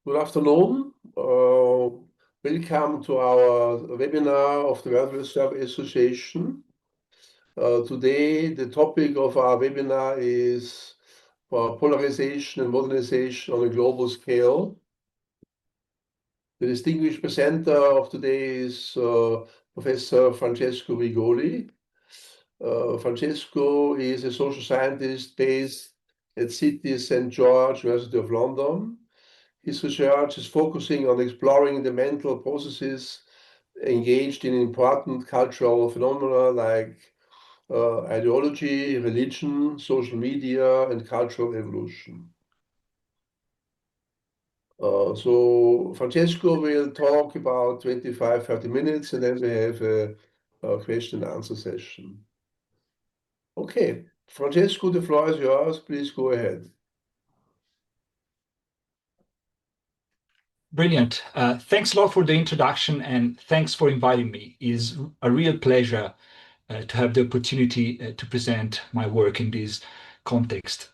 Good afternoon. Welcome to our webinar of the World Reserve Association. Today, the topic of our webinar is polarization and modernization on a global scale. The distinguished presenter of today is Professor Francesco Rigoli. Francesco is a social scientist based at City St. George, University of London. His research is focusing on exploring the mental processes engaged in important cultural phenomena like ideology, religion, social media, and cultural evolution. So Francesco will talk about 25-30 minutes, and then we have a question and answer session. Okay, Francesco, the floor is yours. Please go ahead. Brilliant. Thanks a lot for the introduction, and thanks for inviting me. It is a real pleasure to have the opportunity to present my work in this context.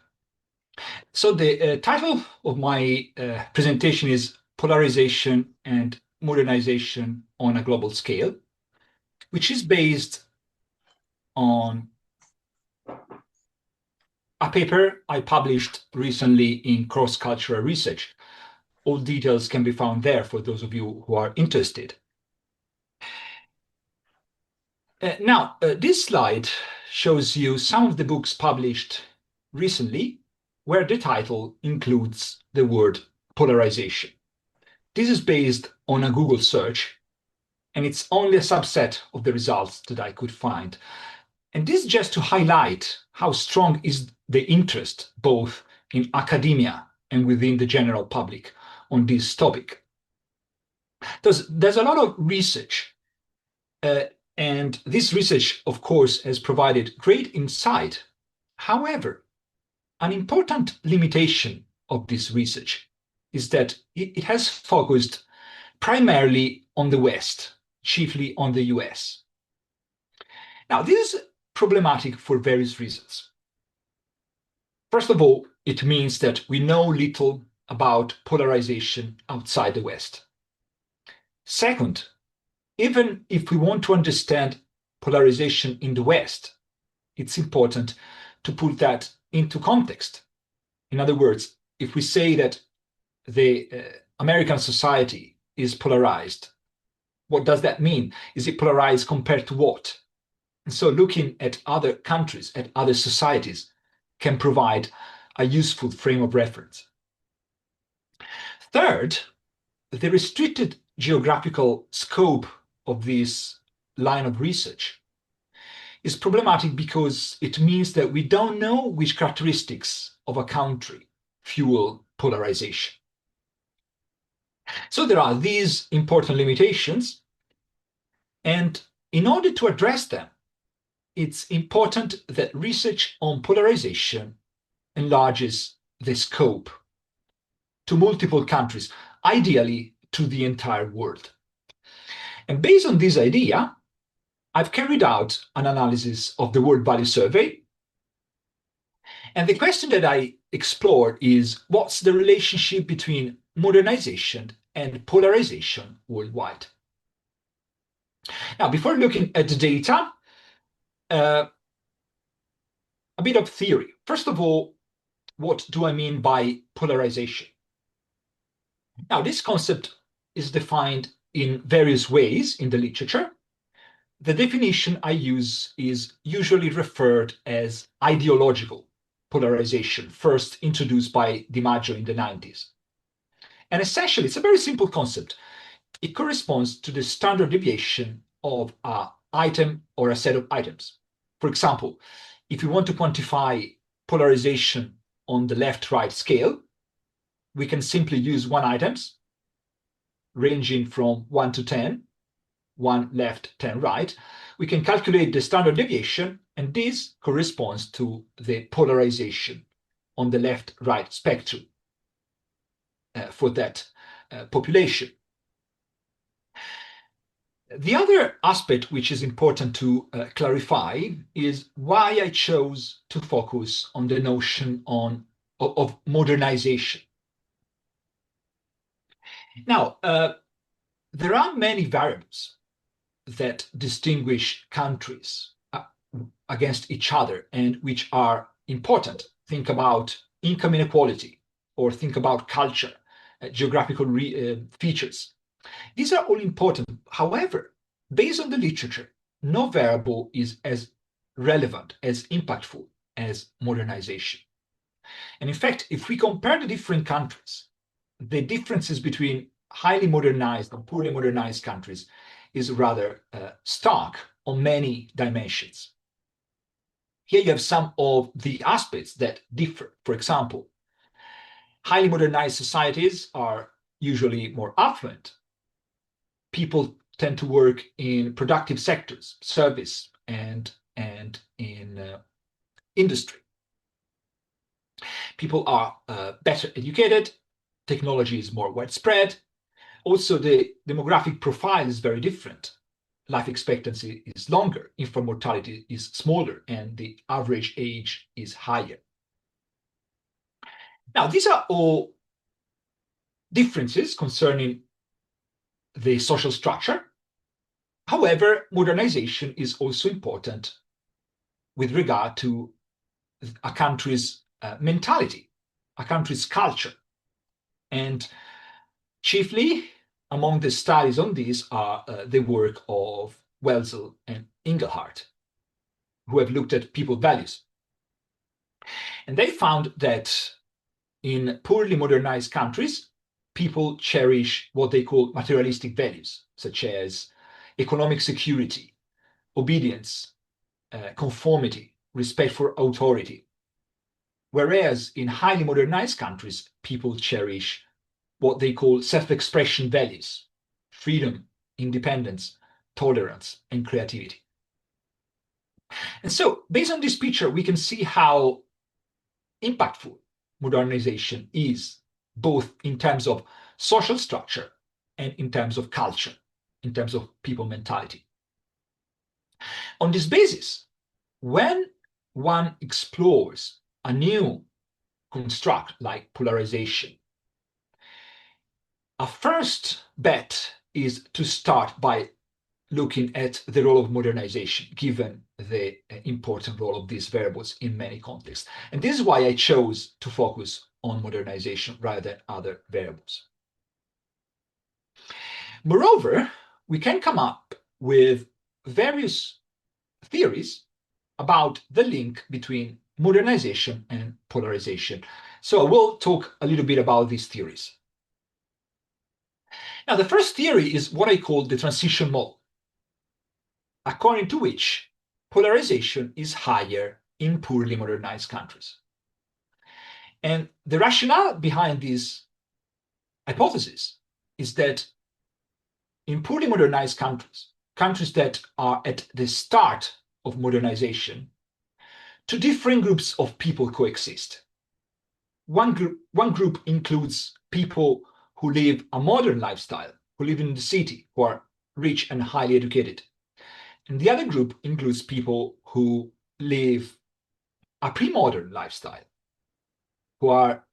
So the title of my presentation is Polarization and Modernization on a Global Scale, which is based on a paper I published recently in Cross-Cultural Research. All details can be found there for those of you who are interested. This slide shows you some of the books published recently where the title includes the word polarization. This is based on a Google search, and it's only a subset of the results that I could find. And this is just to highlight how strong is the interest both in academia and within the general public on this topic. There's a lot of research, and this research, of course, has provided great insight. However, an important limitation of this research is that it has focused primarily on the West, chiefly on the US. Now, this is problematic for various reasons. First of all, it means that we know little about polarization outside the West. Second, even if we want to understand polarization in the West, it's important to put that into context. In other words, if we say that the American society is polarized, what does that mean? Is it polarized compared to what? And so looking at other countries, at other societies, can provide a useful frame of reference. Third, the restricted geographical scope of this line of research is problematic because it means that we don't know which characteristics of a country fuel polarization. So there are these important limitations, and in order to address them, it's important that research on polarization enlarges the scope to multiple countries, ideally to the entire world. And based on this idea, I've carried out an analysis of the World Value Survey. And the question that I explored is, what's the relationship between modernization and polarization worldwide? Now, before looking at the data, a bit of theory. First of all, what do I mean by polarization? Now, this concept is defined in various ways in the literature. The definition I use is usually referred as ideological polarization, first introduced by DiMaggio in the 90s. And essentially, it's a very simple concept. It corresponds to the standard deviation of an item or a set of items. For example, if we want to quantify polarization on the left-right scale, we can simply use 1 items, ranging from 1 to 10, 1 left, 10 right. We can calculate the standard deviation, and this corresponds to the polarization on the left-right spectrum for that population. The other aspect which is important to clarify is why I chose to focus on the notion of modernization. Now, there are many variables that distinguish countries against each other and which are important. Think about income inequality, or think about culture, geographical features. These are all important. However, based on the literature, no variable is as relevant, as impactful as modernization. And in fact, if we compare the different countries, the differences between highly modernized and poorly modernized countries is rather stark on many dimensions. Here you have some of the aspects that differ. For example, highly modernized societies are usually more affluent. People tend to work in productive sectors, service, and in industry. People are better educated, technology is more widespread. Also, the demographic profile is very different. Life expectancy is longer, infant mortality is smaller, and the average age is higher. Now, these are all differences concerning the social structure. However, modernization is also important with regard to a country's mentality, a country's culture. And chiefly among the studies on this are the work of Welzel and Inglehart, who have looked at people values. And they found that in poorly modernized countries, people cherish what they call materialistic values, such as economic security, obedience, conformity, respect for authority. Whereas in highly modernized countries, people cherish what they call self-expression values, freedom, independence, tolerance, and creativity. And so, based on this picture, we can see how impactful modernization is, both in terms of social structure and in terms of culture, in terms of people mentality. On this basis, when one explores a new construct like polarization, a first bet is to start by looking at the role of modernization, given the important role of these variables in many contexts. And this is why I chose to focus on modernization rather than other variables. Moreover, we can come up with various theories about the link between modernization and polarization. So I will talk a little bit about these theories. Now, the first theory is what I call the transition model, according to which polarization is higher in poorly modernized countries. And the rationale behind this hypothesis is that in poorly modernized countries, countries that are at the start of modernization, two different groups of people coexist. One group includes people who live a modern lifestyle, who live in the city, who are rich and highly educated. And the other group includes people who live a pre-modern lifestyle, who are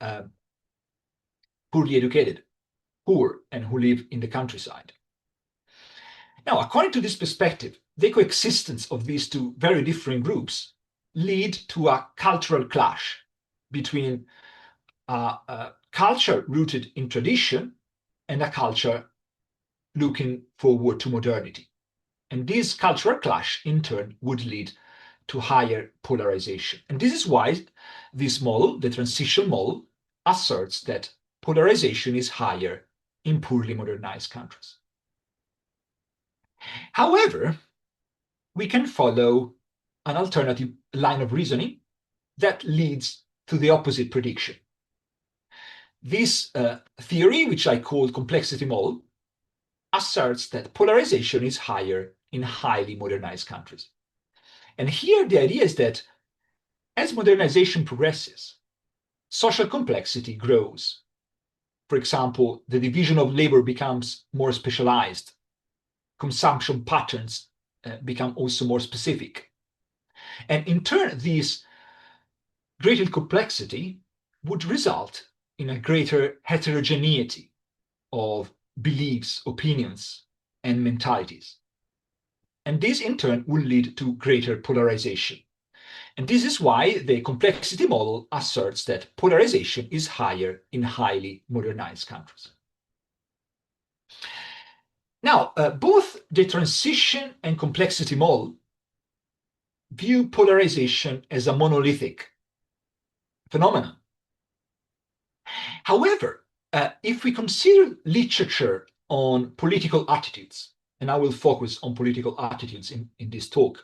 poorly educated, poor, and who live in the countryside. Now, according to this perspective, the coexistence of these two very different groups lead to a cultural clash between a culture rooted in tradition and a culture looking forward to modernity. And this cultural clash, in turn, would lead to higher polarization. And this is why this model, the transition model, asserts that polarization is higher in poorly modernized countries. However, we can follow an alternative line of reasoning that leads to the opposite prediction. This theory, which I call complexity model, asserts that polarization is higher in highly modernized countries. And here the idea is that as modernization progresses, social complexity grows. For example, the division of labor becomes more specialized. Consumption patterns become also more specific. And in turn, this greater complexity would result in a greater heterogeneity of beliefs, opinions, and mentalities. And this in turn will lead to greater polarization. And this is why the complexity model asserts that polarization is higher in highly modernized countries. Now, both the transition and complexity model view polarization as a monolithic phenomenon. However, if we consider literature on political attitudes, and I will focus on political attitudes in this talk,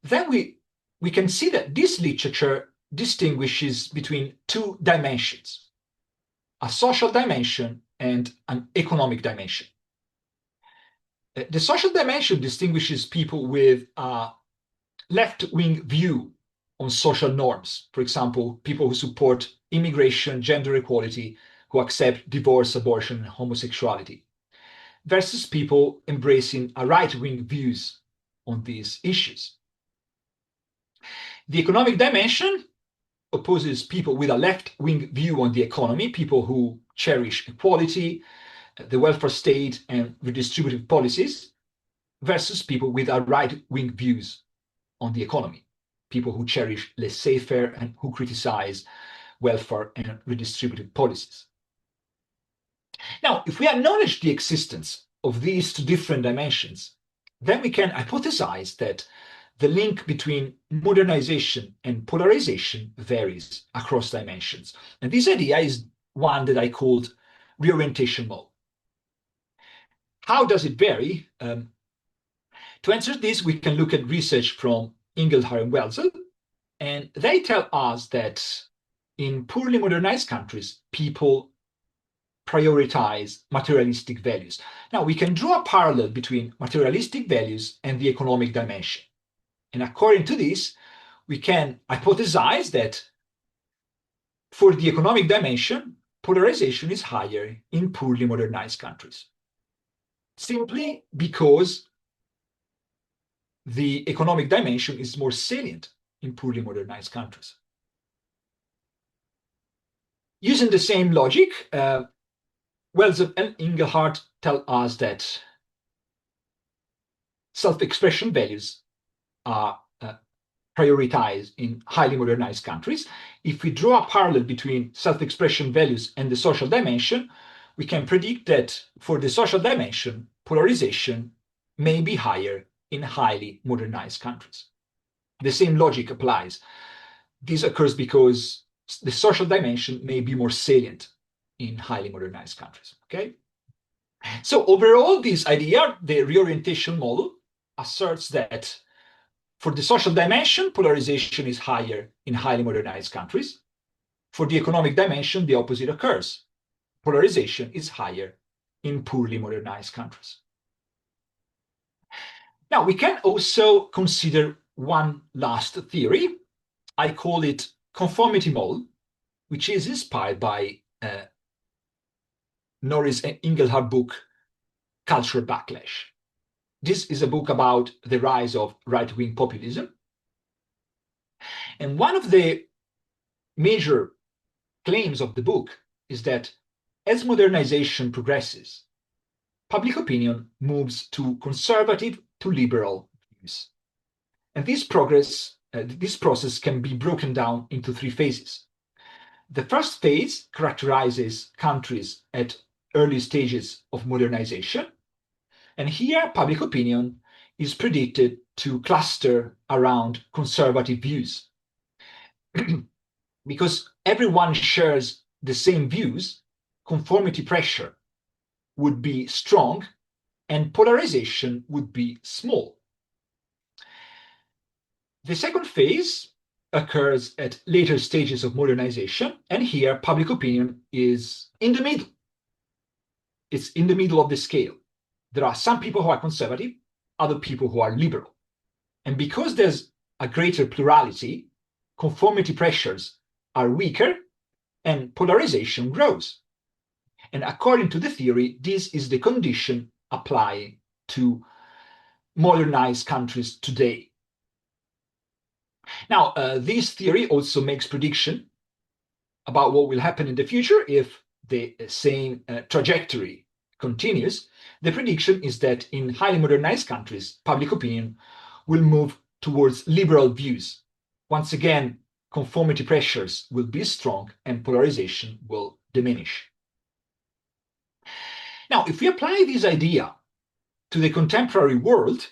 then we can see that this literature distinguishes between two dimensions, a social dimension and an economic dimension. The social dimension distinguishes people with a left-wing view on social norms. For example, people who support immigration, gender equality, who accept divorce, abortion, and homosexuality, versus people embracing a right-wing views on these issues. The economic dimension opposes people with a left-wing view on the economy, people who cherish equality, the welfare state, and redistributive policies, versus people with a right-wing views on the economy, people who cherish laissez-faire and who criticize welfare and redistributive policies. Now, if we acknowledge the existence of these two different dimensions, then we can hypothesize that the link between modernization and polarization varies across dimensions. And this idea is one that I called reorientation mode. How does it vary? To answer this, we can look at research from Inglehart and Welzel, and they tell us that in poorly modernized countries, people prioritize materialistic values. Now, we can draw a parallel between materialistic values and the economic dimension. And according to this, we can hypothesize that for the economic dimension, polarization is higher in poorly modernized countries, simply because the economic dimension is more salient in poorly modernized countries. Using the same logic, Wells and Inglehart tell us that self-expression values are prioritized in highly modernized countries. If we draw a parallel between self-expression values and the social dimension, we can predict that for the social dimension, polarization may be higher in highly modernized countries. The same logic applies. This occurs because the social dimension may be more salient in highly modernized countries, okay? So overall, this idea, the reorientation model, asserts that for the social dimension, polarization is higher in highly modernized countries. For the economic dimension, the opposite occurs. Polarization is higher in poorly modernized countries. Now, we can also consider one last theory. I call it conformity model, which is inspired by Norris and Inglehart book, Cultural Backlash. This is a book about the rise of right-wing populism. And one of the major claims of the book is that as modernization progresses, public opinion moves to conservative to liberal views. And this process can be broken down into three phases. The first phase characterizes countries at early stages of modernization. And here, public opinion is predicted to cluster around conservative views. Because everyone shares the same views, conformity pressure would be strong and polarization would be small. The second phase occurs at later stages of modernization, and here public opinion is in the middle. It's in the middle of the scale. There are some people who are conservative, other people who are liberal. And because there's a greater plurality, conformity pressures are weaker and polarization grows. And according to the theory, this is the condition applying to modernized countries today. Now, this theory also makes prediction about what will happen in the future if the same trajectory continues, the prediction is that in highly modernized countries, public opinion will move towards liberal views. Once again, conformity pressures will be strong and polarization will diminish. Now, if we apply this idea to the contemporary world,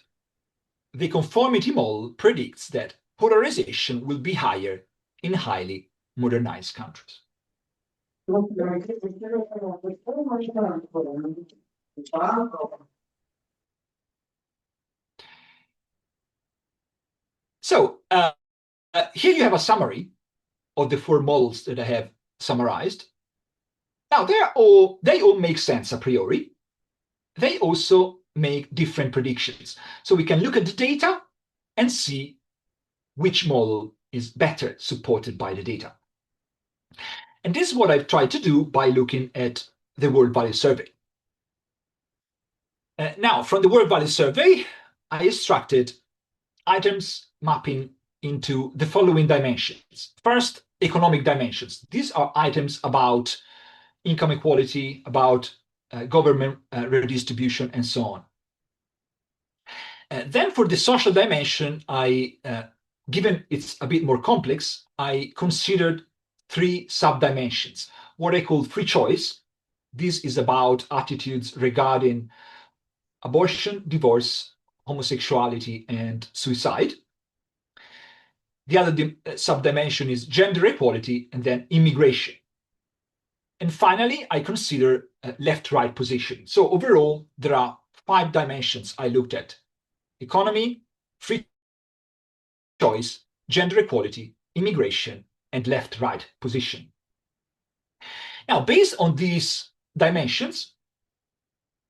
the conformity model predicts that polarization will be higher in highly modernized countries. So here you have a summary of the four models that I have summarized. Now, they all make sense a priori. They also make different predictions. So we can look at the data and see which model is better supported by the data. And this is what I've tried to do by looking at the World Value Survey. Now, from the World Value Survey, I extracted items mapping into the following dimensions. First, economic dimensions. These are items about income equality, about government redistribution, and so on. Then for the social dimension, given it's a bit more complex, I considered three sub-dimensions. What I call free choice. This is about attitudes regarding abortion, divorce, homosexuality, and suicide. The other sub-dimension is gender equality, and then immigration. And finally, I consider left-right position. So overall, there are 5 dimensions I looked at: economy, free choice, gender equality, immigration, and left-right position. Now, based on these dimensions,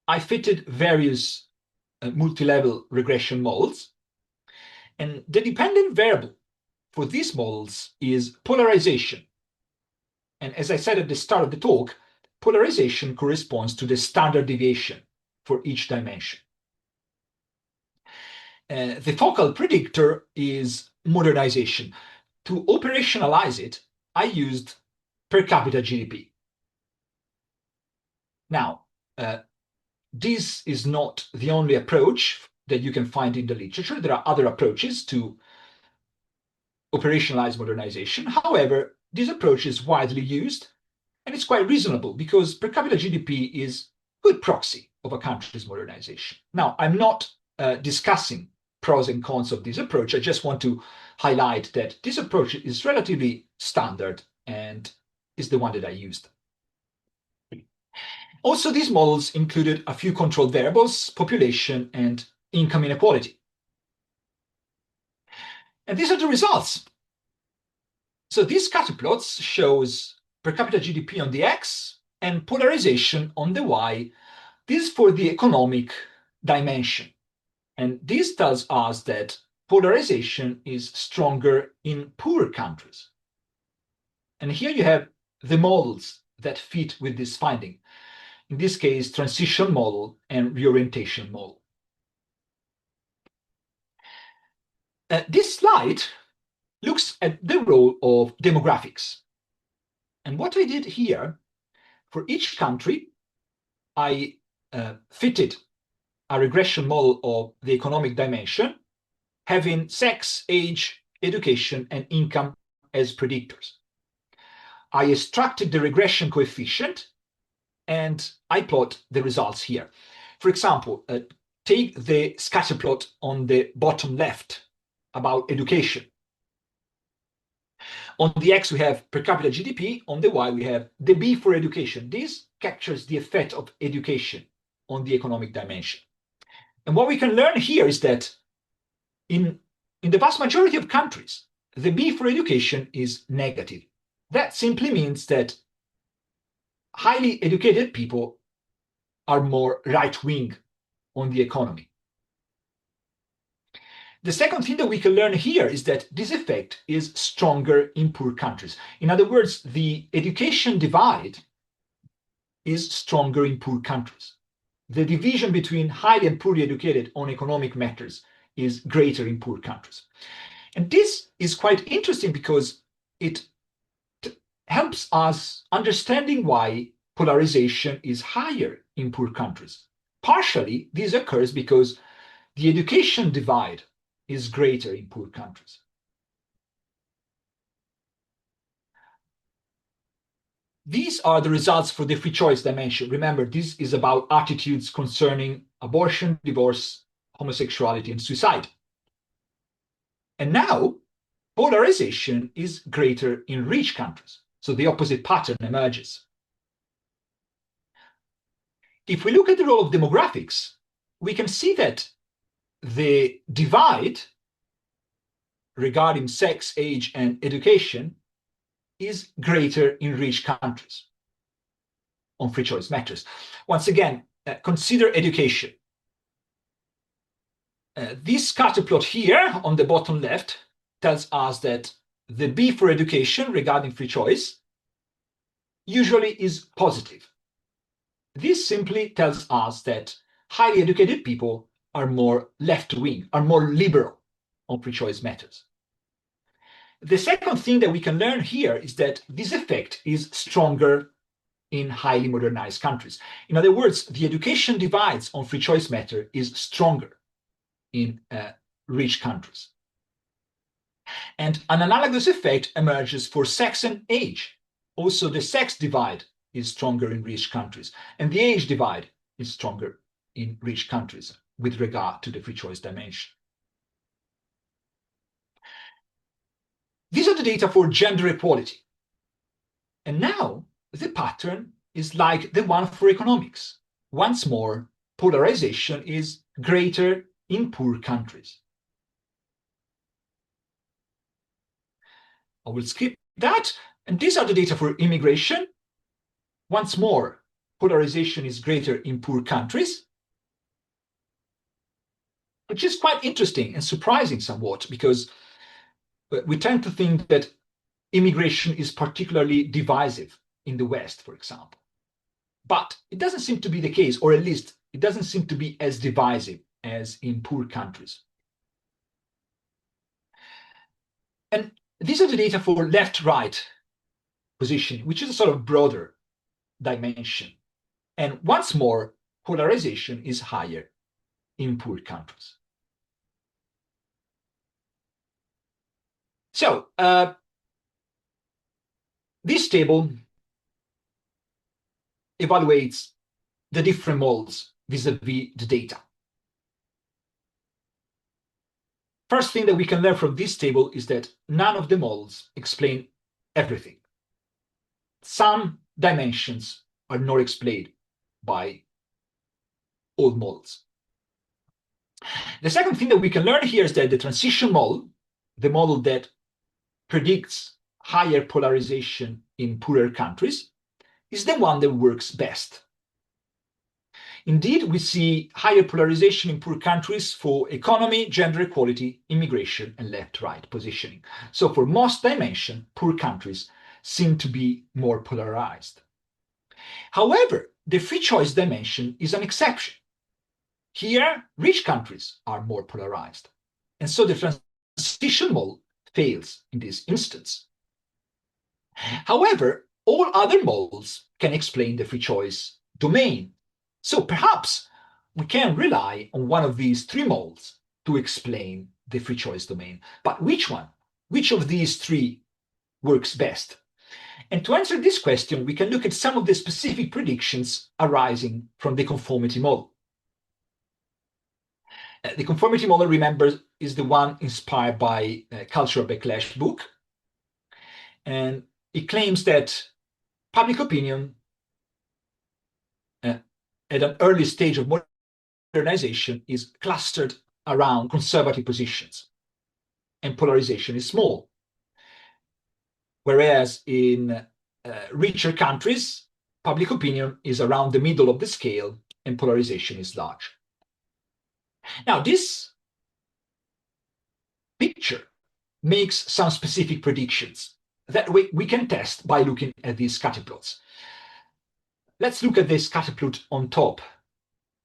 I fitted various multi-level regression models. And the dependent variable for these models is polarization. And as I said at the start of the talk, polarization corresponds to the standard deviation for each dimension. The focal predictor is modernization. To operationalize it, I used per capita GDP. Now, this is not the only approach that you can find in the literature. There are other approaches to operationalize modernization. However, this approach is widely used, and it's quite reasonable because per capita GDP is a good proxy of a country's modernization. Now, I'm not discussing pros and cons of this approach. I just want to highlight that this approach is relatively standard and is the one that I used. Also, these models included a few control variables: population and income inequality. And these are the results. So these scatter plots shows per capita GDP on the X and polarization on the Y. This is for the economic dimension. And this tells us that polarization is stronger in poor countries. And here you have the models that fit with this finding. In this case, transition model and reorientation model. This slide looks at the role of demographics. And what I did here, for each country, I fitted a regression model of the economic dimension, having sex, age, education, and income as predictors. I extracted the regression coefficient, and I plot the results here. For example, take the scatter plot on the bottom left about education. On the X, we have per capita GDP. On the Y, we have the B for education. This captures the effect of education on the economic dimension. And what we can learn here is that in the vast majority of countries, the B for education is negative. That simply means that highly educated people are more right-wing on the economy. The second thing that we can learn here is that this effect is stronger in poor countries. In other words, the education divide is stronger in poor countries. The division between highly and poorly educated on economic matters is greater in poor countries. And this is quite interesting because it helps us understanding why polarization is higher in poor countries. Partially, this occurs because the education divide is greater in poor countries. These are the results for the free choice dimension. Remember, this is about attitudes concerning abortion, divorce, homosexuality, and suicide. And now, polarization is greater in rich countries. So the opposite pattern emerges. If we look at the role of demographics, we can see that the divide regarding sex, age, and education is greater in rich countries on free choice matters. Once again, consider education. This scatter plot here on the bottom left tells us that the B for education regarding free choice usually is positive. This simply tells us that highly educated people are more left-wing, are more liberal on free choice matters. The second thing that we can learn here is that this effect is stronger in highly modernized countries. In other words, the education divides on free choice matter is stronger in rich countries. And an analogous effect emerges for sex and age. Also, the sex divide is stronger in rich countries, and the age divide is stronger in rich countries with regard to the free choice dimension. These are the data for gender equality. And now the pattern is like the one for economics. Once more, polarization is greater in poor countries. I will skip that. And these are the data for immigration. Once more, polarization is greater in poor countries, which is quite interesting and surprising somewhat, because we tend to think that immigration is particularly divisive in the West, for example. But it doesn't seem to be the case, or at least it doesn't seem to be as divisive as in poor countries. And these are the data for left-right positioning, which is a sort of broader dimension. And once more, polarization is higher in poor countries. So this table evaluates the different modes vis-a-vis the data. First thing that we can learn from this table is that none of the models explain everything. Some dimensions are not explained by all models. The second thing that we can learn here is that the transition model, the model that predicts higher polarization in poorer countries, is the one that works best. Indeed, we see higher polarization in poor countries for economy, gender equality, immigration, and left-right positioning. So for most dimensions, poor countries seem to be more polarized. However, the free choice dimension is an exception. Here, rich countries are more polarized. And so the transition model fails in this instance. However, all other models can explain the free choice domain. So perhaps we can rely on one of these three models to explain the free choice domain. But which one? Which of these three works best? And to answer this question, we can look at some of the specific predictions arising from the conformity model. The conformity model, remember, is the one inspired by Cultural Backlash book. And it claims that public opinion at an early stage of modernization is clustered around conservative positions, and polarization is small. Whereas in richer countries, public opinion is around the middle of the scale and polarization is large. Now, this picture makes some specific predictions that we can test by looking at these scatter plots. Let's look at this scatter plot on top.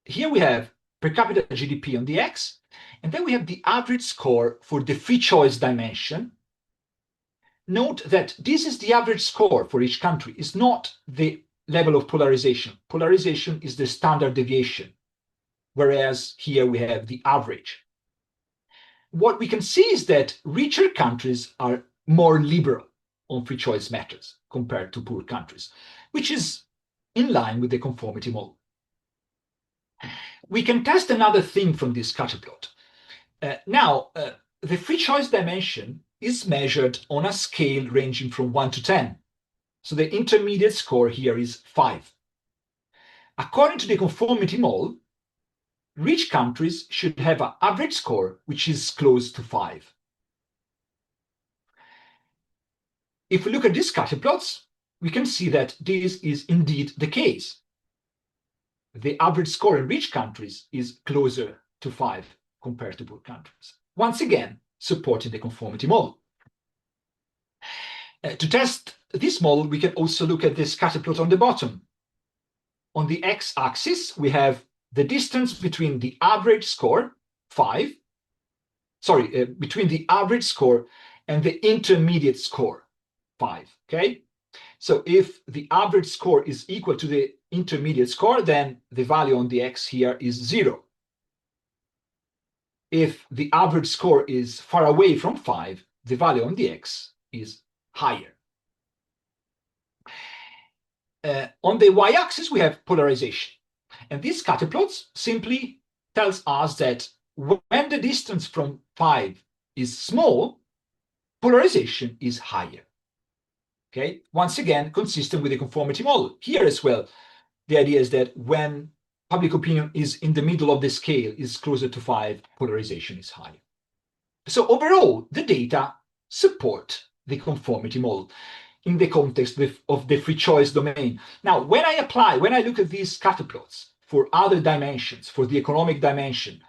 Here we have per capita GDP on the X, and then we have the average score for the free choice dimension. Note that this is the average score for each country. It's not the level of polarization. Polarization is the standard deviation, whereas here we have the average. What we can see is that richer countries are more liberal on free choice matters compared to poor countries, which is in line with the conformity model. We can test another thing from this scatter plot. Now, the free choice dimension is measured on a scale ranging from 1 to 10. So the intermediate score here is 5. According to the conformity model, rich countries should have an average score which is close to 5. If we look at these scatter plots, we can see that this is indeed the case. The average score in rich countries is closer to 5 compared to poor countries. Once again, supporting the conformity model. To test this model, we can also look at the scatter plot on the bottom. On the x-axis, we have the distance between the average score, 5, between the average score and the intermediate score, 5, okay? So if the average score is equal to the intermediate score, then the value on the x here is 0. If the average score is far away from 5, the value on the x is higher. On the y-axis, we have polarization. And these scatter plots simply tells us that when the distance from 5 is small, polarization is higher. Okay, once again, consistent with the conformity model. Here as well, the idea is that when public opinion is in the middle of the scale, is closer to 5, polarization is higher. So overall, the data support the conformity model in the context of the free choice domain. Now, when I look at these scatter plots for other dimensions, for the economic dimension,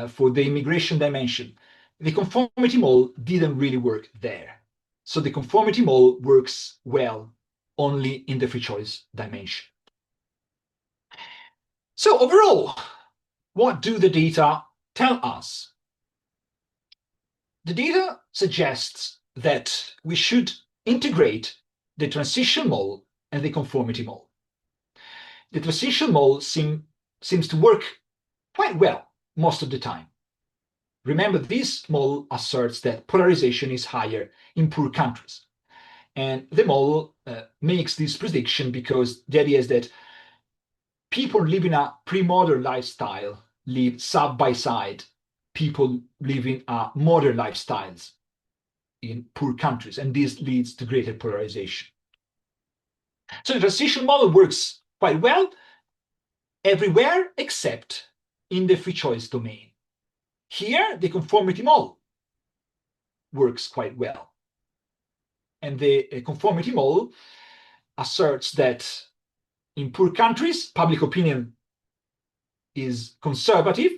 for the immigration dimension, the conformity model didn't really work there. So the conformity model works well only in the free choice dimension. So overall, what do the data tell us? The data suggests that we should integrate the transition model and the conformity model. The transition model seems to work quite well most of the time. Remember, this model asserts that polarization is higher in poor countries. And the model makes this prediction because the idea is that people living a pre-modern lifestyle live side by side people living modern lifestyles in poor countries, and this leads to greater polarization. So the transition model works quite well everywhere except in the free choice domain. Here, the conformity model works quite well. And the conformity model asserts that in poor countries, public opinion is conservative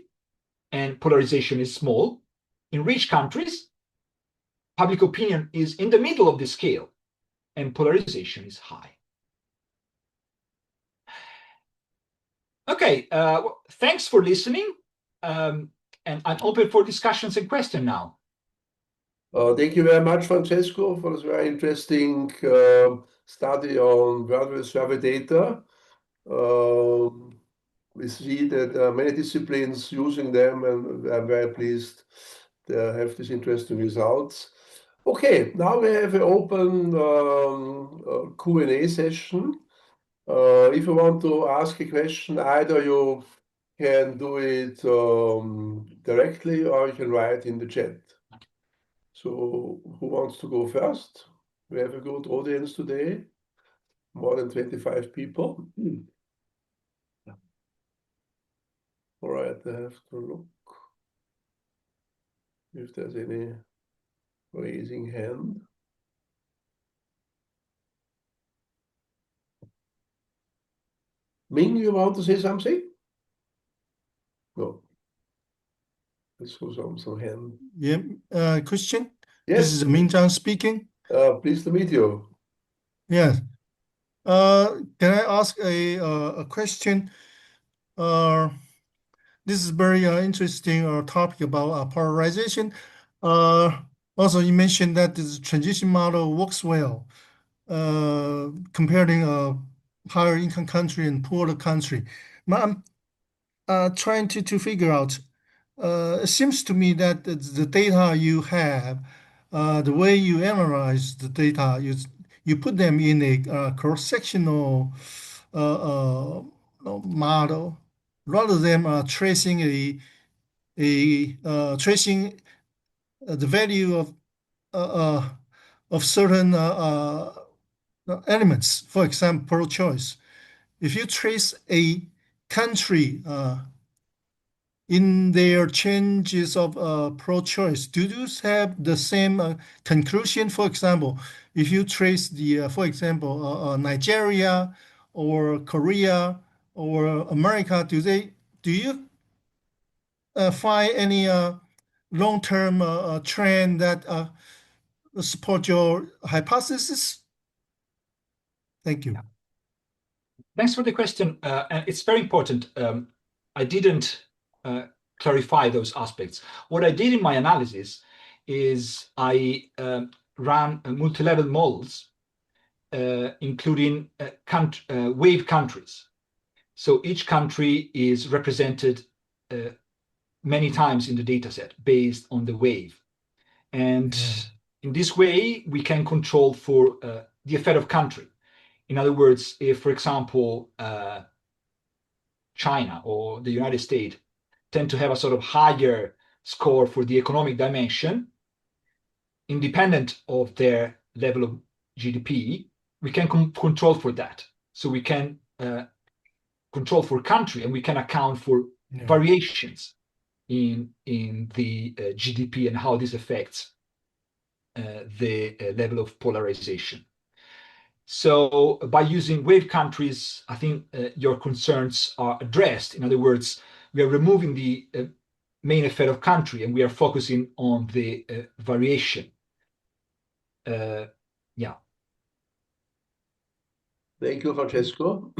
and polarization is small. In rich countries, public opinion is in the middle of the scale and polarization is high. Okay, thanks for listening. And I'm open for discussions and questions now. Thank you very much, Francesco, for this very interesting study on worldwide survey data. We see that many disciplines using them, and I'm very pleased to have these interesting results. Okay, now we have an open Q&A session. If you want to ask a question, either you can do it directly or you can write in the chat. So who wants to go first? We have a good audience today, more than 25 people. All right, I have to look if there's any raising hand. Ming, you want to say something? No. Let's go some hand. Yeah, Christian. Yes. This is Ming Zhang speaking. Pleased to meet you. Yes. Can I ask a question? This is very interesting topic about polarization. Also, you mentioned that this transition model works well, comparing higher income country and poorer country. But I'm trying to figure out. It seems to me that the data you have, the way you analyze the data, you put them in a cross-sectional uh, model rather than tracing tracing the value of certain elements. For example, pro-choice. If you trace a country in their changes of pro-choice, do you have the same conclusion? For example, if you trace for example, Nigeria or Korea or America, do you find any long-term trend that support your hypothesis? Thank you. Thanks for the question. And it's very important. I didn't clarify those aspects. What I did in my analysis is I ran multi-level models, including wave countries. So each country is represented many times in the dataset based on the wave. And in this way, we can control for the effect of country. In other words, if, for example, China or the United States tend to have a sort of higher score for the economic dimension, independent of their level of GDP, we can control for that. So we can control for country, and we can account for variations in the GDP and how this affects the level of polarization. So by using wave countries, I think your concerns are addressed. In other words, we are removing the main effect of country, and we are focusing on the variation. Yeah. Thank you, Francesco.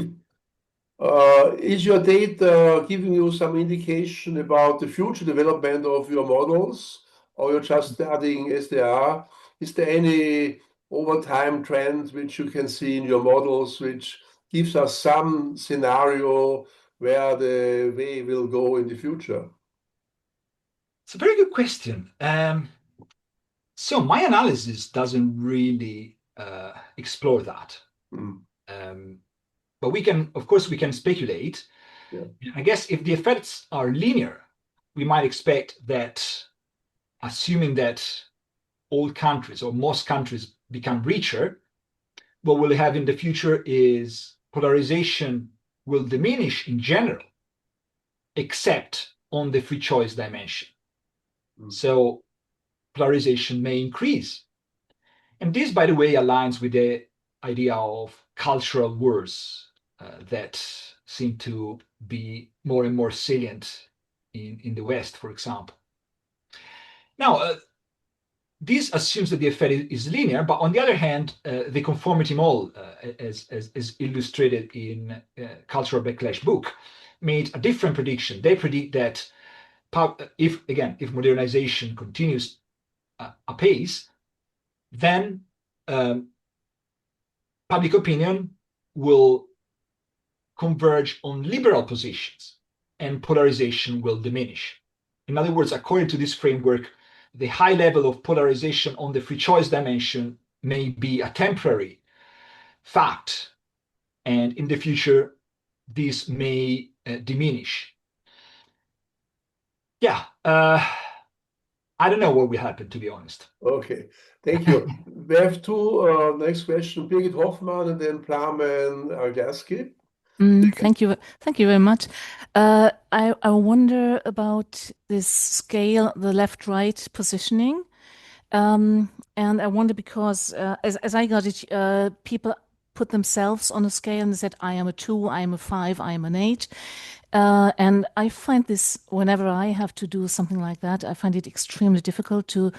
Is your data giving you some indication about the future development of your models, or you're just studying as they are? Is there any over time trend which you can see in your models, which gives us some scenario where the way will go in the future? It's a very good question. So my analysis doesn't really explore that. But we can, of course, we can speculate. Yeah. I guess if the effects are linear, we might expect that, assuming that all countries or most countries become richer, what we'll have in the future is polarization will diminish in general, except on the free choice dimension. So polarization may increase. And this, by the way, aligns with the idea of cultural wars that seem to be more and more salient in the West, for example. Now, this assumes that the effect is linear, but on the other hand, the conformity model, as illustrated in Cultural Backlash book, made a different prediction. They predict that if modernization continues apace, then public opinion will converge on liberal positions and polarization will diminish. In other words, according to this framework, the high level of polarization on the free choice dimension may be a temporary fact, and in the future, this may diminish. Yeah, I don't know what will happen, to be honest. Okay, thank you. We have two next question, Birgit Hoffmann and then Plamen Argaski. Thank you very much. I wonder about this scale, the left-right positioning. And I wonder because, as I got it, people put themselves on a scale and said, I am a 2, I am a 5, I am an 8. And I find this, whenever I have to do something like that, I find it extremely difficult to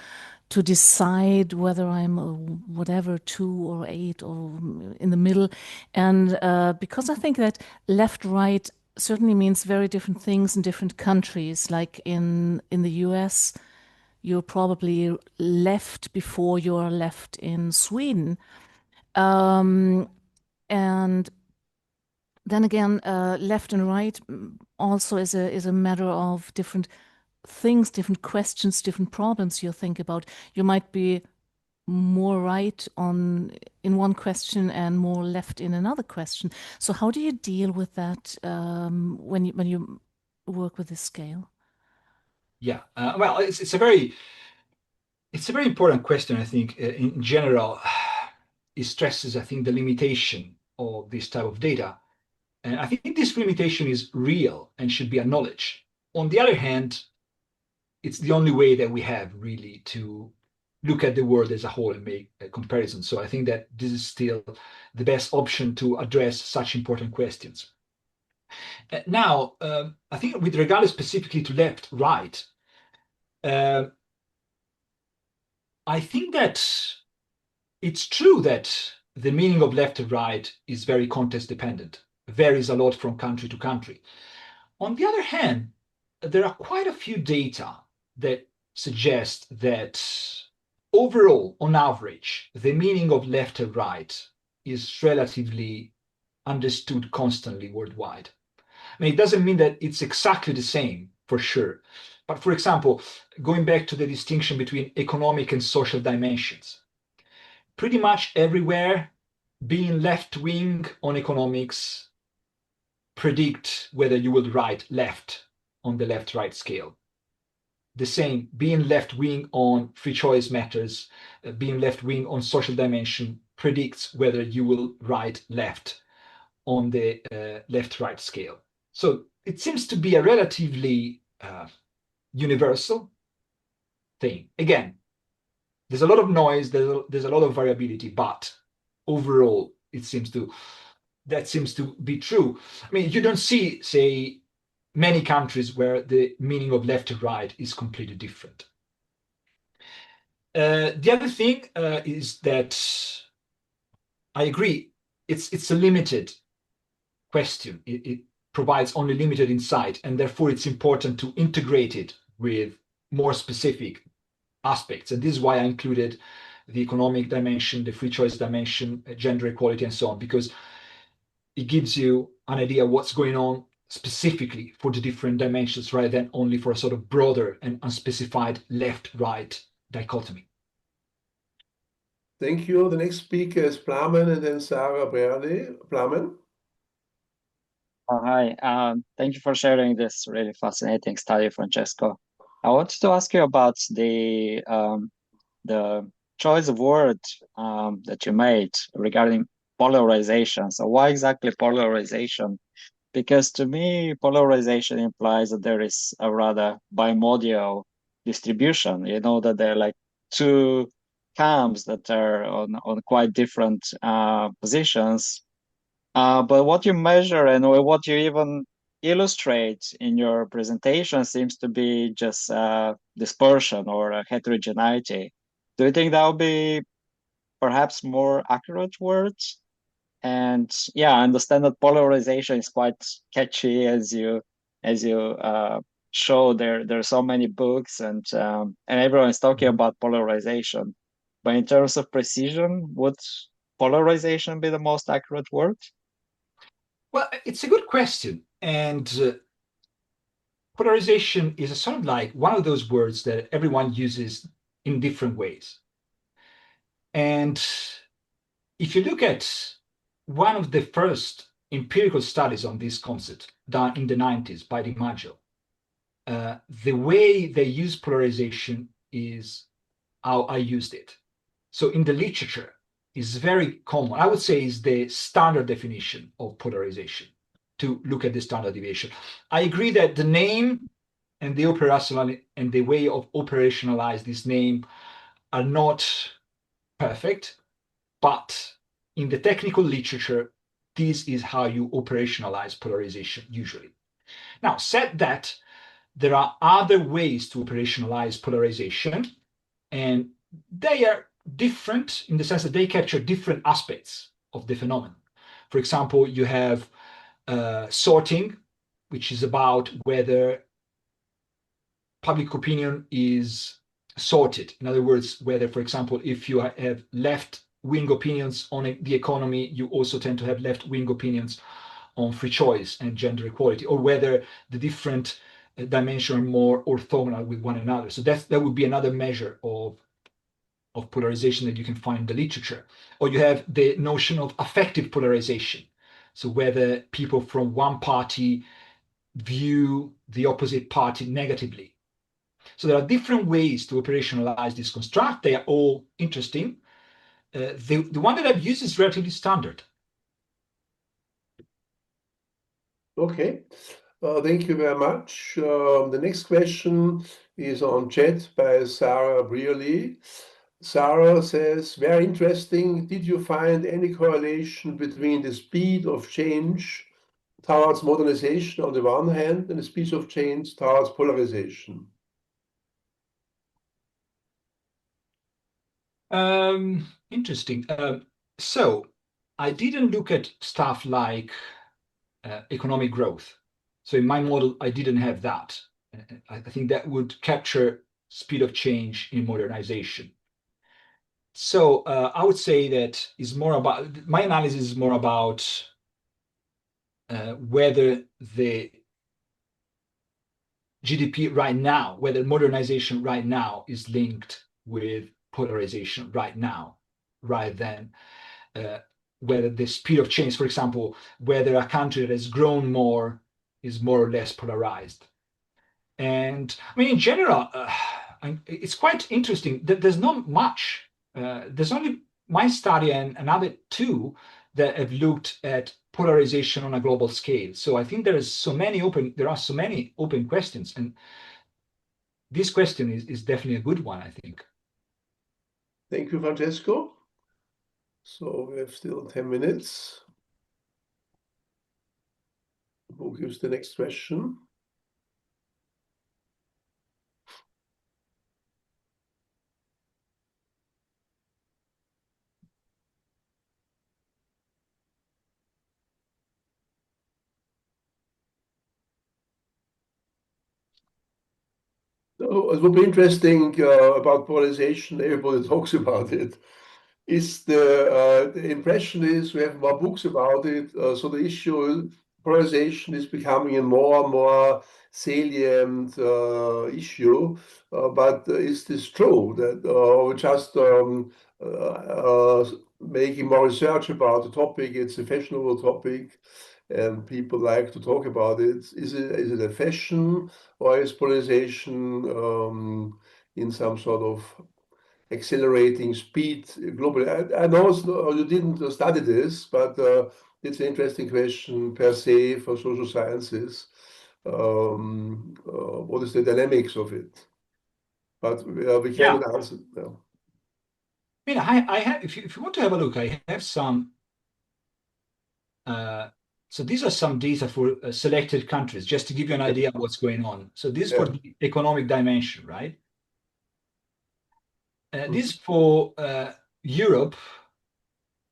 decide whether I'm a whatever 2 or 8 or in the middle. And because I think that left-right certainly means very different things in different countries. Like in the US, you're probably left before you're left in Sweden. And then again, left and right also is a matter of different things, different questions, different problems you think about. You might be more right in one question and more left in another question. So how do you deal with that when you work with this scale? Yeah, well, it's a very important question. I think in general, it stresses, I think, the limitation of this type of data. And I think this limitation is real and should be acknowledged. On the other hand, it's the only way that we have really to look at the world as a whole and make a comparison. So I think that this is still the best option to address such important questions. Now, I think with regard specifically to left, right, uh, I think that it's true that the meaning of left and right is very context dependent, varies a lot from country to country. On the other hand, there are quite a few data that suggest that overall, on average, the meaning of left and right is relatively understood constantly worldwide. I mean, it doesn't mean that it's exactly the same, for sure. But for example, going back to the distinction between economic and social dimensions, pretty much everywhere, being left wing on economics predict whether you will write left on the left right scale. The same, being left wing on free choice matters, being left wing on social dimension predicts whether you will write left on the left right scale. So it seems to be a relatively universal thing. Again, there's a lot of noise, there's a lot of variability, but overall, that seems to be true. I mean, you don't see, say, many countries where the meaning of left to right is completely different. The other thing is that I agree, it's a limited question. It provides only limited insight, and therefore it's important to integrate it with more specific aspects. And this is why I included the economic dimension, the free choice dimension, gender equality, and so on, because it gives you an idea what's going on specifically for the different dimensions rather than only for a sort of broader and unspecified left-right dichotomy. Thank you. The next speaker is Plamen and then Sarah Bradley. Plamen. Hi, thank you for sharing this really fascinating study, Francesco. I wanted to ask you about the choice of word that you made regarding polarization. So why exactly polarization? Because to me, polarization implies that there is a rather bimodal distribution. You know, that there are like two camps that are on quite different positions. But what you measure and what you even illustrate in your presentation seems to be just dispersion or heterogeneity. Do you think that would be perhaps more accurate words? And yeah, I understand that polarization is quite catchy, as you show. There are so many books and everyone is talking about polarization. But in terms of precision, would polarization be the most accurate word? Well, it's a good question. And polarization is a sort of like one of those words that everyone uses in different ways. And if you look at one of the first empirical studies on this concept done in the 90s by DiMaggio, the way they use polarization is how I used it. So in the literature, it's very common. I would say is the standard definition of polarization to look at the standard deviation. I agree that the name and the operational and the way of operationalize this name are not perfect, but in the technical literature, this is how you operationalize polarization usually. Now, said that, there are other ways to operationalize polarization, and they are different in the sense that they capture different aspects of the phenomenon. For example, you have sorting, which is about whether public opinion is sorted. In other words, whether, for example, if you have left-wing opinions on the economy, you also tend to have left-wing opinions on free choice and gender equality, or whether the different dimensions are more orthogonal with one another. So that would be another measure of polarization that you can find in the literature. Or you have the notion of affective polarization. So whether people from one party view the opposite party negatively. So there are different ways to operationalize this construct. They are all interesting. The one that I've used is relatively standard. Okay, thank you very much. The next question is on chat by Sarah Brioli. Sarah says, very interesting. Did you find any correlation between the speed of change towards modernization on the one hand and the speed of change towards polarization? Interesting. So I didn't look at stuff like economic growth. So in my model, I didn't have that. I think that would capture speed of change in modernization. So I would say that is more about, my analysis is more about whether the GDP right now, whether modernization right now is linked with polarization right now, rather than whether the speed of change, for example, whether a country that has grown more is more or less polarized. And I mean, in general, it's quite interesting that there's not much. There's only my study and another two that have looked at polarization on a global scale. So I think there are so many open questions, and this question is definitely a good one, I think. Thank you, Francesco. So we have still 10 minutes. Who gives the next question? So it would be interesting about polarization. Everybody talks about it. Is the impression is we have more books about it. So the issue polarization is becoming a more and more salient issue. But is this true that we just making more research about the topic? It's a fashionable topic, and people like to talk about it. Is it a fashion, or is polarization in some sort of accelerating speed globally? I know you didn't study this, but it's an interesting question per se for social sciences. What is the dynamics of it? But we cannot answer. Yeah. I mean, I have, if you want to have a look, I have some. So these are some data for selected countries, just to give you an idea of what's going on. So this is for the economic dimension, right? This for Europe,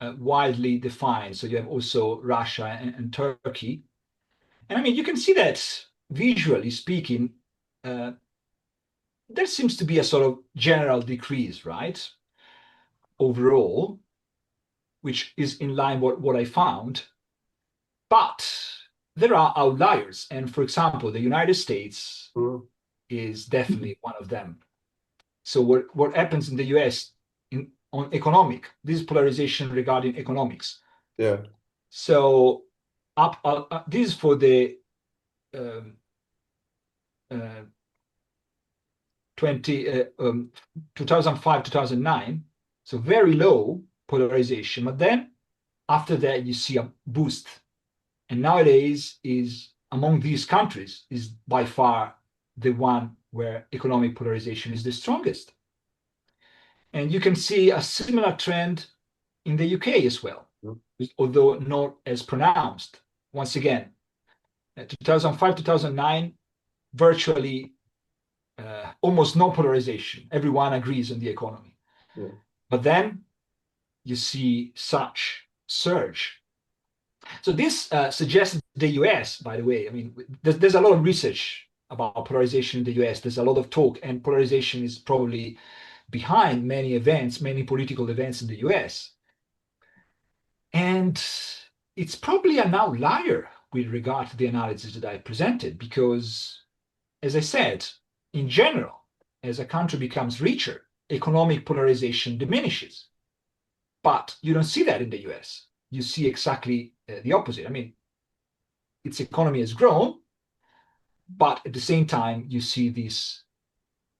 widely defined. So you have also Russia and Turkey. And I mean, you can see that visually speaking, there seems to be a sort of general decrease, right? Overall, which is in line with what I found. But there are outliers. And for example, the United States is definitely one of them. So what happens in the US on economic, this is polarization regarding economics. Yeah. So this is for the 2005, 2009. So very low polarization. But then after that, you see a boost. And nowadays is among these countries is by far the one where economic polarization is the strongest. And you can see a similar trend in the UK as well, although not as pronounced. Once again, 2005, 2009, virtually almost no polarization. Everyone agrees on the economy. Yeah. But then you see such surge. So this suggests the US, by the way, I mean, there's a lot of research about polarization in the US. There's a lot of talk, and polarization is probably behind many events, many political events in the US. And it's probably an outlier with regard to the analysis that I presented, because, as I said, in general, as a country becomes richer, economic polarization diminishes. But you don't see that in the US. You see exactly the opposite. I mean, its economy has grown, but at the same time, you see this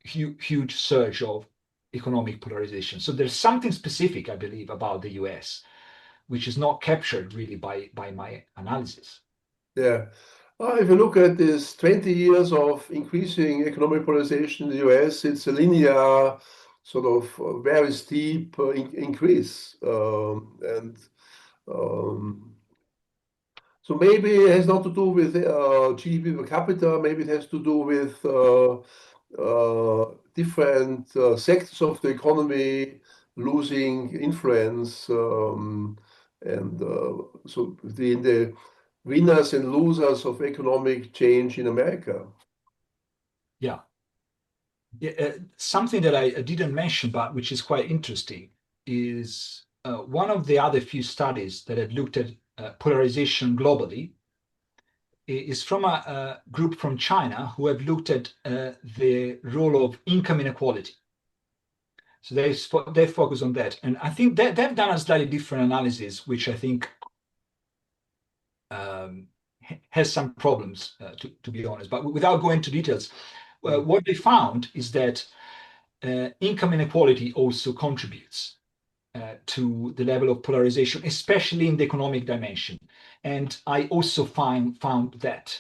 huge surge of economic polarization. So there's something specific, I believe, about the US, which is not captured really by my analysis. Yeah. If you look at this 20 years of increasing economic polarization in the US, it's a linear, sort of very steep increase. And so maybe it has not to do with GDP per capita, maybe it has to do with different sectors of the economy losing influence. And so the winners and losers of economic change in America. Yeah. Something that I didn't mention, but which is quite interesting, is one of the other few studies that have looked at polarization globally is from a group from China who have looked at the role of income inequality. So they focus on that. And I think that they've done a slightly different analysis, which I think has some problems, to be honest. But without going into details, what they found is that income inequality also contributes to the level of polarization, especially in the economic dimension. And I also found that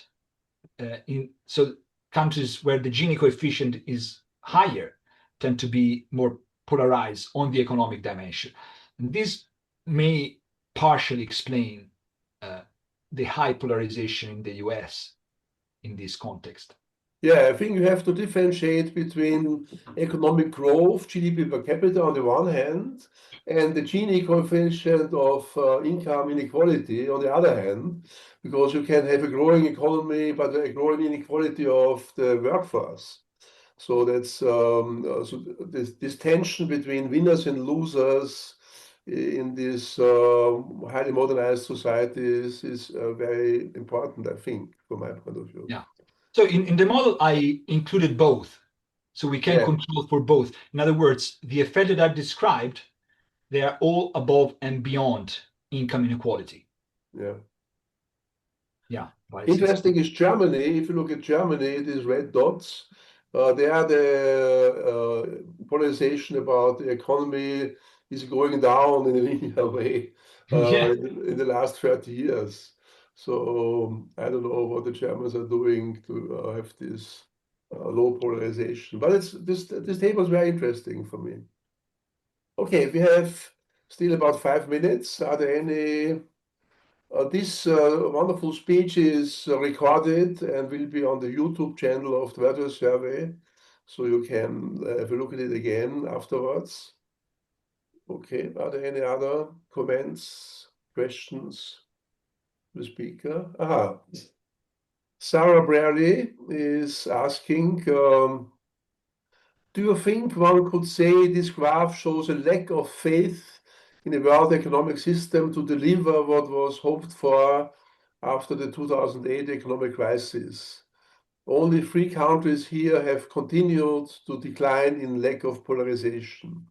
so countries where the Gini coefficient is higher tend to be more polarized on the economic dimension. And this may partially explain the high polarization in the US in this context. Yeah, I think you have to differentiate between economic growth, GDP per capita on the one hand, and the Gini coefficient of income inequality on the other hand, because you can have a growing economy, but a growing inequality of the workforce. So that's so this tension between winners and losers in this highly modernized societies is very important, I think, from my point of view. Yeah. So in the model, I included both. So we can Yeah. control for both. In other words, the effect that I've described, they are all above and beyond income inequality. Yeah. Yeah. Interesting is Germany. If you look at Germany, these red dots, they are the polarization about the economy is going down in a linear way Yeah. in the last 30 years. So I don't know what the Germans are doing to have this low polarization. But this table is very interesting for me. Okay, we have still about 5 minutes. Are there any? This wonderful speech is recorded and will be on the YouTube channel of the Virtual Survey, so you can have a look at it again afterwards. Okay, are there any other comments, questions? The speaker. Aha. Sarah Brierley is asking, do you think one could say this graph shows a lack of faith in the world economic system to deliver what was hoped for after the 2008 economic crisis? Only 3 countries here have continued to decline in lack of polarization.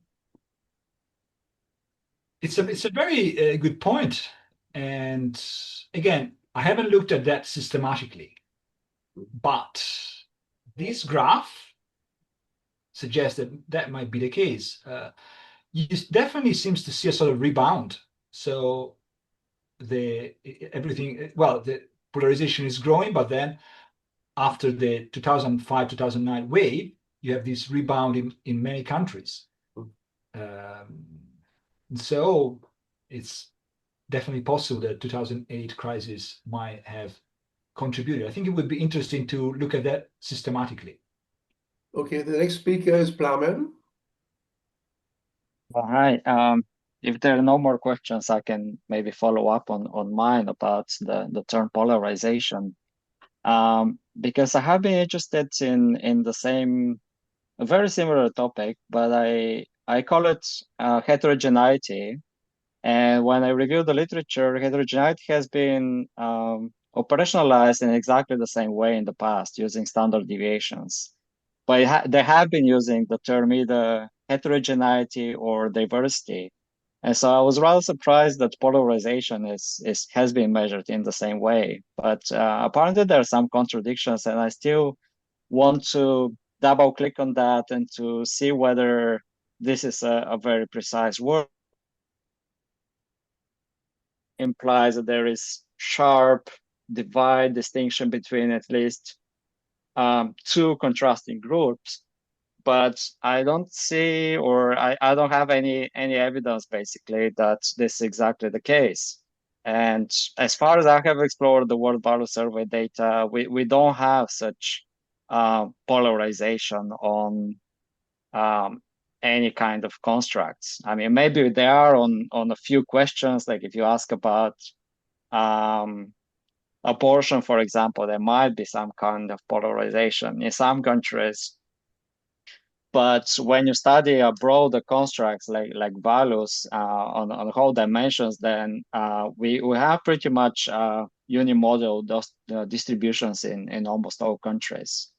It's a very good point. And again, I haven't looked at that systematically, but this graph suggests that that might be the case. You definitely seems to see a sort of rebound. So the polarization is growing, but then after the 2005-2009 wave, you have this rebound in many countries. So it's definitely possible that 2008 crisis might have contributed. I think it would be interesting to look at that systematically. Okay, the next speaker is Plamen. Well, hi. If there are no more questions, I can maybe follow up on mine about the term polarization. Because I have been interested in the same, a very similar topic, but I call it heterogeneity. And when I review the literature, heterogeneity has been operationalized in exactly the same way in the past using standard deviations. But they have been using the term either heterogeneity or diversity. And so I was rather surprised that polarization has been measured in the same way. But apparently there are some contradictions, and I still want to double click on that and to see whether this is a very precise word. Implies that there is sharp divide distinction between at least two contrasting groups, but I don't see, or I don't have any evidence basically that this is exactly the case. And as far as I have explored the World Value Survey data, we don't have such polarization on any kind of constructs. I mean, maybe they are on a few questions, like if you ask about abortion, for example, there might be some kind of polarization in some countries. But when you study broader constructs like values on whole dimensions, then we have pretty much unimodal distributions in almost all countries.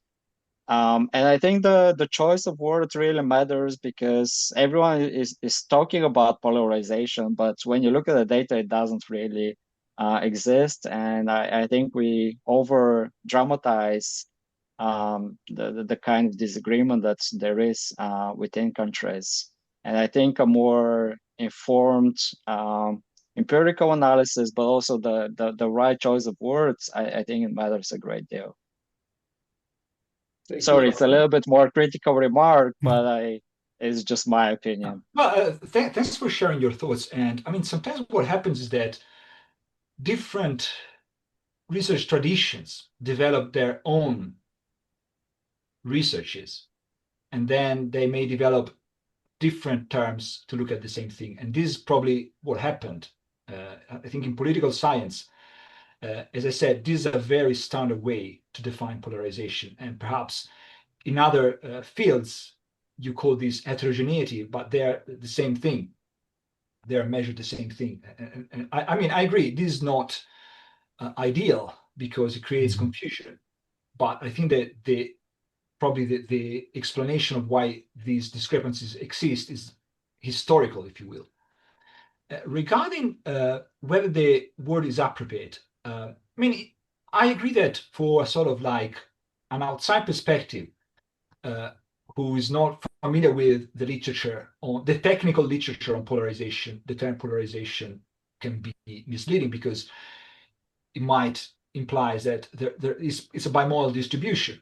And I think the choice of words really matters because everyone is talking about polarization, but when you look at the data, it doesn't really exist. And I think we over dramatize the kind of disagreement that there is within countries. And I think a more informed empirical analysis, but also the right choice of words, I think it matters a great deal. Thank Sorry, you. it's a little bit more critical remark, but it's just my opinion. Well, thanks for sharing your thoughts. And I mean, sometimes what happens is that different research traditions develop their own researches, and then they may develop different terms to look at the same thing. And this is probably what happened. I think in political science, as I said, this is a very standard way to define polarization. And perhaps in other fields, you call this heterogeneity, but they're the same thing. They're measured the same thing. And I mean, I agree, this is not ideal because it creates confusion. But I think that probably the explanation of why these discrepancies exist is historical, if you will. Regarding whether the word is appropriate, I mean, I agree that for sort of like an outside perspective, who is not familiar with the literature on the technical literature on polarization, the term polarization can be misleading because it might imply that it's a bimodal distribution.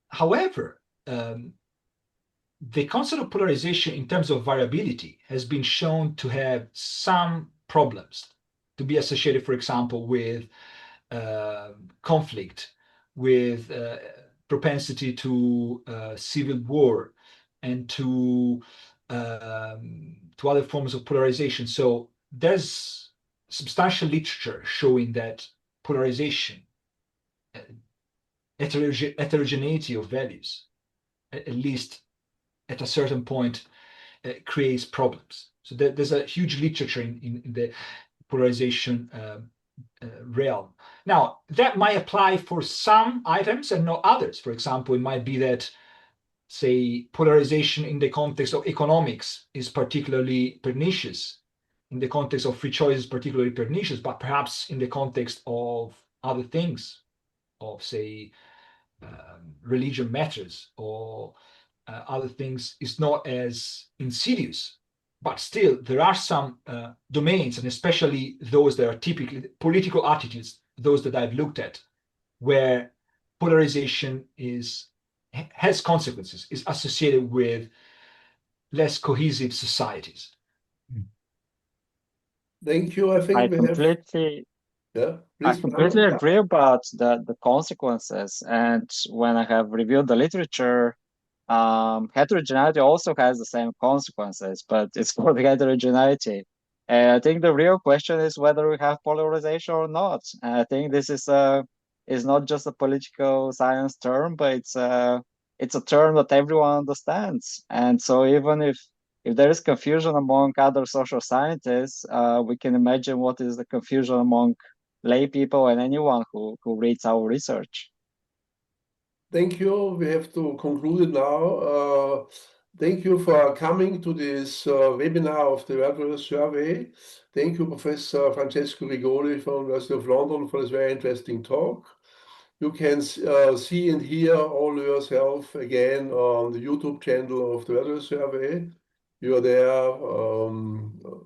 However, the concept of polarization in terms of variability has been shown to have some problems, to be associated, for example, with conflict, with propensity to civil war, and to other forms of polarization. So there's substantial literature showing that polarization, heterogeneity of values, at least at a certain point, creates problems. So there's a huge literature in the polarization realm. Now, that might apply for some items and not others. For example, it might be that, say, polarization in the context of economics is particularly pernicious, in the context of free choice is particularly pernicious, but perhaps in the context of other things, of, say, religion matters or other things, is not as insidious. But still, there are some domains, and especially those that are typically political attitudes, those that I've looked at, where polarization has consequences, is associated with less cohesive societies. Thank you. I think I we have, completely yeah, I please. completely agree about the consequences. And when I have reviewed the literature, heterogeneity also has the same consequences, but it's called heterogeneity. And I think the real question is whether we have polarization or not. And I think this is not just a political science term, but it's a term that everyone understands. And so even if there is confusion among other social scientists, we can imagine what is the confusion among lay people and anyone who reads our research. Thank you. We have to conclude it now. Thank you for coming to this webinar of the WVS survey. Thank you, Professor Francesco Rigoli from the University of London, for this very interesting talk. You can see and hear all yourself again on the YouTube channel of the WVS survey. You are there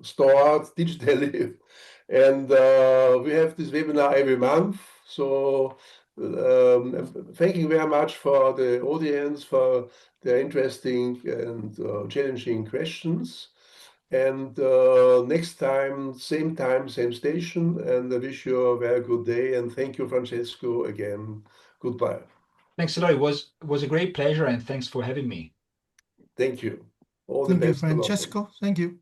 stored digitally. And we have this webinar every month. So thank you very much for the audience, for their interesting and challenging questions. And next time, same station. And I wish you a very good day. And thank you, Francesco, again. Goodbye. Thanks a lot. It was a great pleasure, and thanks for having me. Thank you. All the Thank you, best. Francesco. Thank you.